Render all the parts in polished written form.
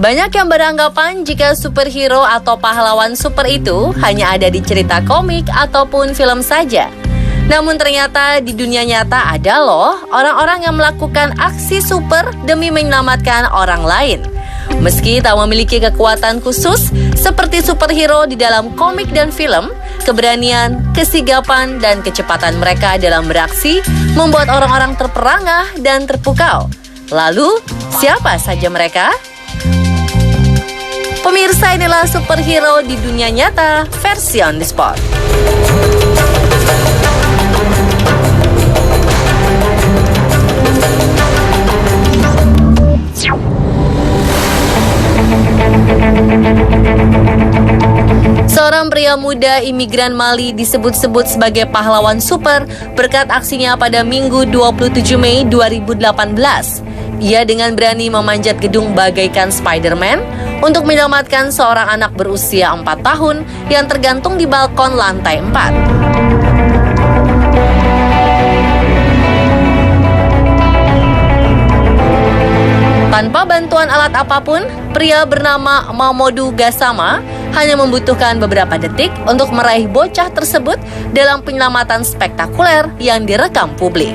Banyak yang beranggapan jika superhero atau pahlawan super itu hanya ada di cerita komik ataupun film saja. Namun ternyata di dunia nyata ada loh orang-orang yang melakukan aksi super demi menyelamatkan orang lain. Meski tak memiliki kekuatan khusus seperti superhero di dalam komik dan film, keberanian, kesigapan, dan kecepatan mereka dalam beraksi membuat orang-orang terperangah dan terpukau. Lalu, siapa saja mereka? Pemirsa, inilah superhero di dunia nyata versi On The Spot. Seorang pria muda imigran Mali disebut-sebut sebagai pahlawan super berkat aksinya pada Minggu 27 Mei 2018. Ia dengan berani memanjat gedung bagaikan Spider-Man untuk menyelamatkan seorang anak berusia 4 tahun yang tergantung di balkon lantai 4. Tanpa bantuan alat apapun, pria bernama Mamadou Gassama hanya membutuhkan beberapa detik untuk meraih bocah tersebut dalam penyelamatan spektakuler yang direkam publik.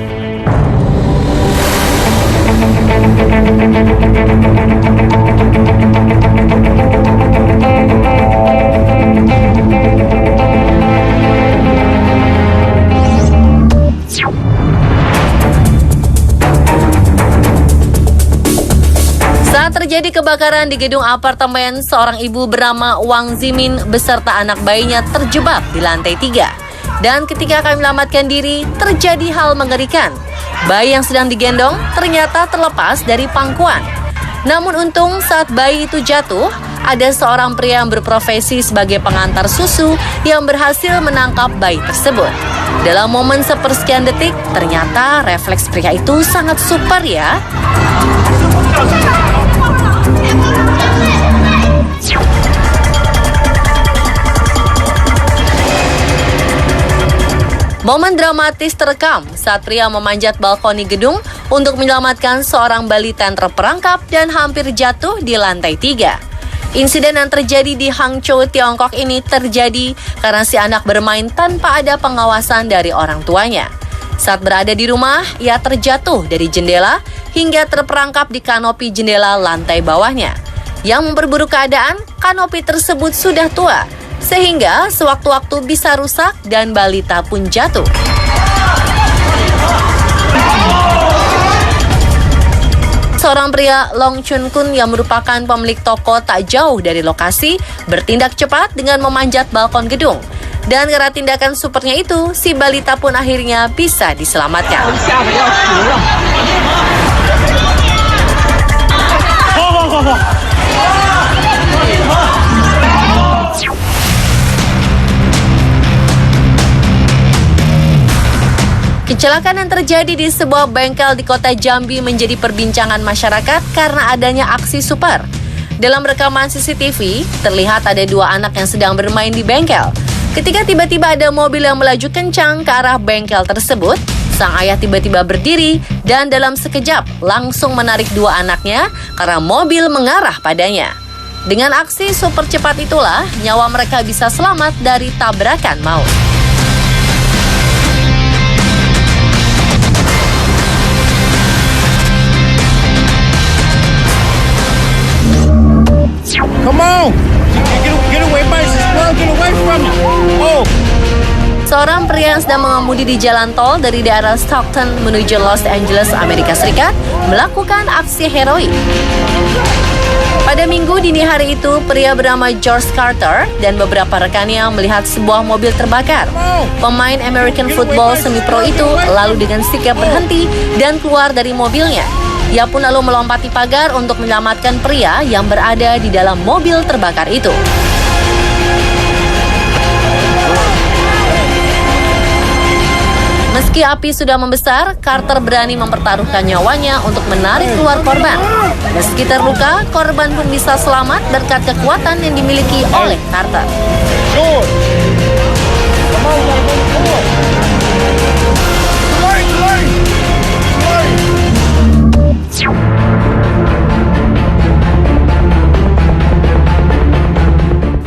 Saat terjadi kebakaran di gedung apartemen, seorang ibu bernama Wang Zimin beserta anak bayinya terjebak di lantai 3. Dan ketika akan menyelamatkan diri, terjadi hal mengerikan. Bayi yang sedang digendong ternyata terlepas dari pangkuan. Namun untung saat bayi itu jatuh, ada seorang pria yang berprofesi sebagai pengantar susu yang berhasil menangkap bayi tersebut. Dalam momen sepersekian detik, ternyata refleks pria itu sangat super ya. Momen dramatis terekam saat pria memanjat balkoni gedung untuk menyelamatkan seorang balita yang terperangkap dan hampir jatuh di lantai 3. Insiden yang terjadi di Hangzhou, Tiongkok ini terjadi karena si anak bermain tanpa ada pengawasan dari orang tuanya. Saat berada di rumah, ia terjatuh dari jendela hingga terperangkap di kanopi jendela lantai bawahnya. Yang memperburuk keadaan, kanopi tersebut sudah tua, sehingga sewaktu-waktu bisa rusak dan balita pun jatuh. Seorang pria Long Chun Kun yang merupakan pemilik toko tak jauh dari lokasi bertindak cepat dengan memanjat balkon gedung. Dan karena tindakan supernya itu, si balita pun akhirnya bisa diselamatkan. Kecelakaan yang terjadi di sebuah bengkel di kota Jambi menjadi perbincangan masyarakat karena adanya aksi super. Dalam rekaman CCTV, terlihat ada dua anak yang sedang bermain di bengkel. Ketika tiba-tiba ada mobil yang melaju kencang ke arah bengkel tersebut, sang ayah tiba-tiba berdiri dan dalam sekejap langsung menarik dua anaknya karena mobil mengarah padanya. Dengan aksi super cepat itulah nyawa mereka bisa selamat dari tabrakan maut. Come on! Get away, bicycle! Get away from me! Oh! Seorang pria yang sedang mengemudi di jalan tol dari daerah Stockton menuju Los Angeles, Amerika Serikat, melakukan aksi heroik. Pada Minggu dini hari itu, pria bernama George Carter dan beberapa rekannya melihat sebuah mobil terbakar. Pemain American Football semi-pro itu lalu dengan sigap berhenti dan keluar dari mobilnya. Ia pun lalu melompati pagar untuk menyelamatkan pria yang berada di dalam mobil terbakar itu. Meski api sudah membesar, Carter berani mempertaruhkan nyawanya untuk menarik keluar korban. Meski terluka, korban pun bisa selamat berkat kekuatan yang dimiliki oleh Carter.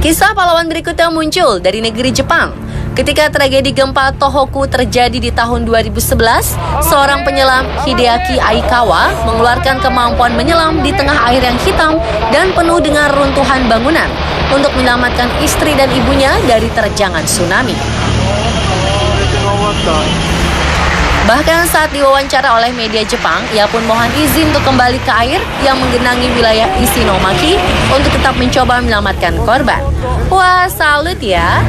Kisah pahlawan berikutnya muncul dari negeri Jepang. Ketika tragedi gempa Tohoku terjadi di tahun 2011, seorang penyelam, Hideaki Aikawa, mengeluarkan kemampuan menyelam di tengah air yang hitam dan penuh dengan runtuhan bangunan untuk menyelamatkan istri dan ibunya dari terjangan tsunami. Bahkan saat diwawancara oleh media Jepang, ia pun mohon izin untuk kembali ke air yang menggenangi wilayah Isinomaki untuk tetap mencoba menyelamatkan korban. Wah, salut ya!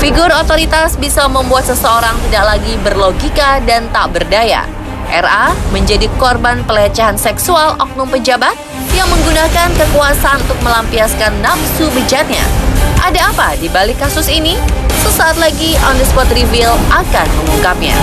Figur otoritas bisa membuat seseorang tidak lagi berlogika dan tak berdaya. RA menjadi korban pelecehan seksual oknum pejabat yang menggunakan kekuasaan untuk melampiaskan nafsu bejatnya. Ada apa di balik kasus ini? Sesaat lagi On The Spot Reveal akan mengungkapnya.